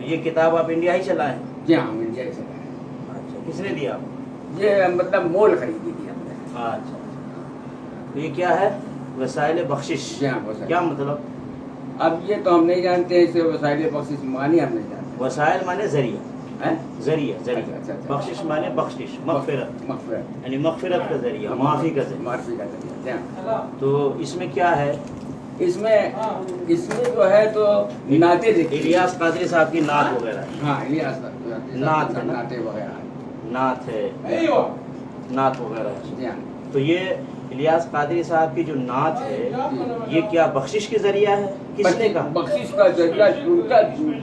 یہ کتاب آپ انڈیا ہی سے لائے ہیں؟ جی ہاں انڈیا سے لایا ہے۔ اچھا، کس نے دیا آپ کو؟ یہ مطلب مول خریدی تھی ہم نے۔ اچھا، تو یہ کیا ہے؟ وسائل بخشش، جی ہاں وسائل۔ کیا مطلب؟ اب یہ تو ہم نہیں جانتے، اسے وسائل بخشش معنی ہم نہیں جانتے۔ وسائل مانے ذریعہ، ہیں؟ ذریعہ اچھا، ذریعہ، اچھا، اچھا۔ بخشش مانے بخشش، مغفرت، مغفرت، یعنی مغفرت کا ذریعہ، معافی کا ذریعہ۔ معافی کا ذریعہ۔ جی ہاں۔ تو اس میں کیا ہے؟ اس میں جو ہے تو نعتیں لکھی۔ الیاس قادری صاحب کی نعت وغیرہ ہے، ہاں الیاس نعت ہے نا؟ نعتیں وغیرہ ہیں۔ نعت ہے، نعت وغیرہ ہے۔ جی ہاں۔ تو یہ الیاس قادری صاحب کی جو نعت ہے یہ کیا بخشش کے ذریعہ ہے؟ کس نے کہا؟ بخشش کا ذریعہ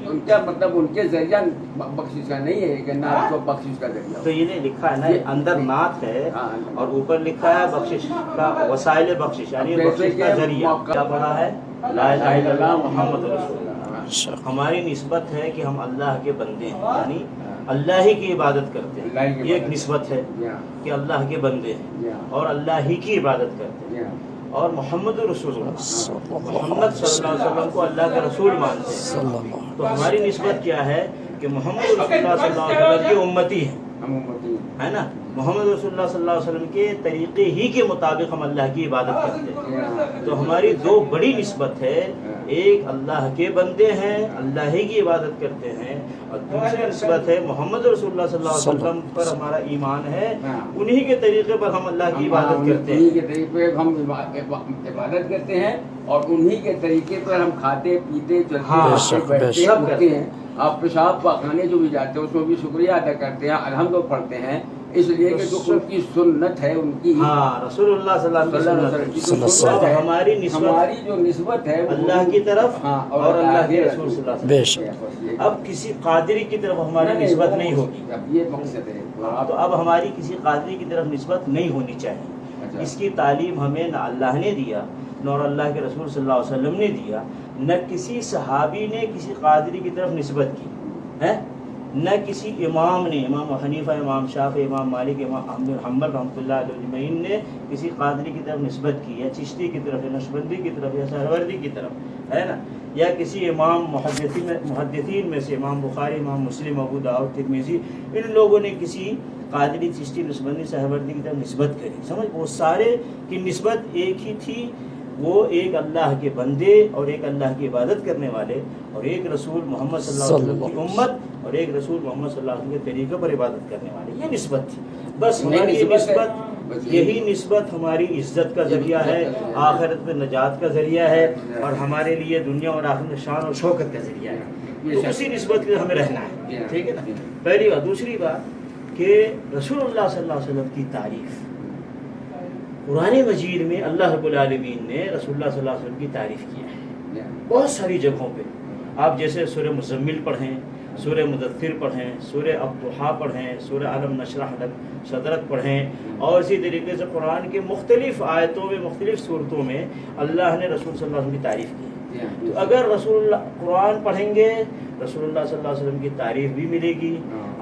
ان کا مطلب ان کے ذریعہ بخشش کا نہیں ہے کہ نعت کو بخشش کا ذریعہ۔ تو یہ نہیں لکھا ہے نا، اندر نعت ہے اور اوپر لکھا ہے بخشش کا وسائل بخشش، یعنی بخشش کا ذریعہ کیا پڑھا ہے؟ لا الہ الا اللہ محمد رسول اللہ۔ ہماری نسبت ہے کہ ہم اللہ کے بندے ہیں، یعنی اللہ ہی کی عبادت کرتے ہیں، یہ ایک نسبت ہے کہ اللہ کے بندے ہیں اور اللہ ہی کی عبادت کرتے ہیں، اور محمد رسول اللہ، محمد صلی اللہ علیہ وسلم کو اللہ کا رسول مانتے ہیں۔ تو ہماری نسبت کیا ہے کہ محمد رسول اللہ صلی اللہ علیہ وسلم کی امتی ہیں، ہے نا؟ محمد رسول اللہ صلی اللہ علیہ وسلم کے طریقے ہی کے مطابق ہم اللہ کی عبادت کرتے ہیں۔ تو ہماری دو بڑی نسبت ہے، ایک اللہ کے بندے ہیں، اللہ ہی کی عبادت کرتے ہیں، اور دوسری نسبت ہے محمد رسول اللہ صلی اللہ علیہ وسلم پر ہمارا ایمان ہے، انہی کے طریقے پر ہم اللہ کی عبادت کرتے ہیں، انہی کے طریقے پر ہم عبادت کرتے ہیں، اور انہی کے طریقے پر ہم کھاتے پیتے چلتے بیٹھتے ہیں۔ آپ پیشاب پاخانے جو بھی جاتے ہیں اس میں بھی شکریہ ادا کرتے ہیں، الحمد پڑھتے ہیں، اس لیے کہ جو ان کی سنت ہے، ان کی رسول اللہ صلی اللہ علیہ وسلم کی ہماری جو نسبت ہے اللہ کی طرف اور اللہ کے رسول صلی اللہ علیہ وسلم۔ اب کسی قادری کی طرف ہماری نسبت نہیں ہوگی، اب یہ مقصد ہے۔ تو اب ہماری کسی قادری کی طرف نسبت نہیں ہونی چاہیے۔ اس کی تعلیم ہمیں نہ اللہ نے دیا، نہ اللہ کے رسول صلی اللہ علیہ وسلم نے دیا، نہ کسی صحابی نے کسی قادری کی طرف نسبت کی ہے، نہ کسی امام نے، امام حنیفہ، امام شافعی، امام مالک، امام احمد بن حنبل رحمۃ اللہ علیہ اجمعین نے کسی قادری کی طرف نسبت کی، یا چشتی کی طرف، یا نقشبندی کی طرف، یا سہروردی کی طرف، ہے نا؟ یا کسی امام محدثین میں سے امام بخاری، امام مسلم، ابو داؤد، ترمذی، ان لوگوں نے کسی قادری، چشتی، نقشبندی، سہروردی کی طرف نسبت کری، سمجھ؟ وہ سارے کی نسبت ایک ہی تھی، وہ ایک اللہ کے بندے اور ایک اللہ کی عبادت کرنے والے، اور ایک رسول محمد صلی اللہ علیہ وسلم کی امت اور ایک رسول محمد صلی اللہ علیہ وسلم کے طریقے پر عبادت کرنے والے، یہ نسبت تھی بس۔ یہی نسبت ہماری عزت کا ذریعہ ہے، آخرت میں نجات کا ذریعہ ہے، اور ہمارے لیے دنیا اور آخرت میں شان اور شوکت کا ذریعہ ہے۔ تو اسی نسبت کے ہمیں رہنا ہے، ٹھیک ہے نا؟ پہلی بات۔ دوسری بات کہ رسول اللہ صلی اللہ علیہ وسلم کی تعریف، قرآن مجید میں اللہ رب العالمین نے رسول اللہ صلی اللہ علیہ وسلم کی تعریف کیا ہے بہت ساری جگہوں پہ۔ آپ جیسے سورہ مزمل پڑھیں، سورہ مدثر پڑھیں، سورہ الضحیٰ پڑھیں، سورہ الم نشرح لک صدرک پڑھیں، اور اسی طریقے سے قرآن کے مختلف آیتوں میں، مختلف صورتوں میں اللہ نے رسول صلی اللہ علیہ وسلم کی تعریف کی۔ تو اگر رسول اللہ قرآن پڑھیں گے، رسول اللہ صلی اللہ علیہ وسلم کی تعریف بھی ملے گی،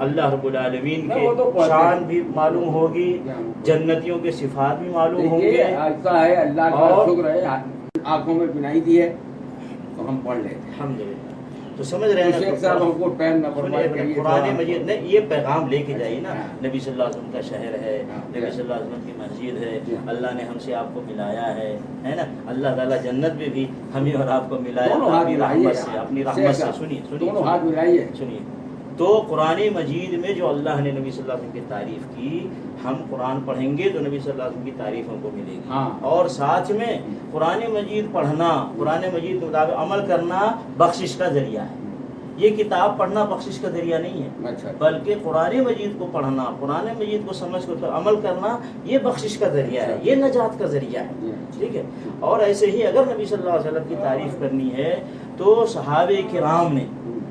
اللہ رب العالمین کے شان بھی معلوم ہوگی، جنتیوں کے صفات بھی معلوم ہوں گے، ایسا ہے اللہ کا شکر ہے آنکھوں میں بینائی دی ہے تو ہم پڑھ لیتے ہیں الحمدللہ۔ تو سمجھ رہے ہیں شیخ صاحب ہم کو ٹائم نہ فرمائے کہ قرآن مجید نے یہ پیغام لے کے جائیے نا، نبی صلی اللہ علیہ وسلم کا شہر ہے، نبی صلی اللہ علیہ وسلم کی مسجد ہے، اللہ نے ہم سے آپ کو ملایا ہے نا؟ اللہ تعالیٰ جنت میں بھی ہمیں اور آپ کو ملایا اپنی رحمت سے، اپنی رحمت سے۔ سنیے، تو قرآن مجید میں جو اللہ نے نبی صلی اللہ علیہ وسلم کی تعریف کی، ہم قرآن پڑھیں گے تو نبی صلی اللہ علیہ وسلم کی تعریف ہم کو ملے گی، اور ساتھ میں قرآن مجید پڑھنا، قرآن مجید کے مطابق عمل کرنا بخشش کا ذریعہ ہے۔ یہ کتاب پڑھنا بخشش کا ذریعہ نہیں ہے، بلکہ قرآن مجید کو پڑھنا، قرآن مجید کو سمجھ کر عمل کرنا، یہ بخشش کا ذریعہ ہے، یہ نجات کا ذریعہ ہے، ٹھیک ہے؟ اور ایسے ہی اگر نبی صلی اللہ علیہ وسلم کی تعریف کرنی ہے تو صحابہ کرام نے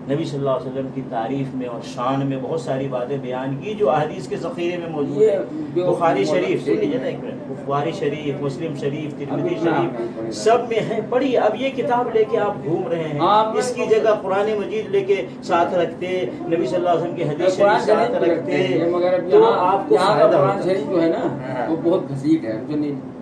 نبی صلی اللہ علیہ وسلم کی تعریف میں اور شان میں بہت ساری باتیں بیان کی جو احادیث کے ذخیرے میں موجود ہے۔ بخاری شریف، سن لیجیے نا ایک منٹ، بخاری شریف، مسلم شریف، ترمذی شریف، سب میں ہے، پڑھیے۔ اب یہ کتاب لے کے آپ گھوم رہے ہیں، اس کی جگہ قرآن مجید لے کے ساتھ رکھتے، نبی صلی اللہ علیہ وسلم کی حدیث شریف ساتھ رکھتے، تو آپ کو فائدہ ہوتا ہے۔ جو ہے نا وہ بہت گھسیٹ ہے،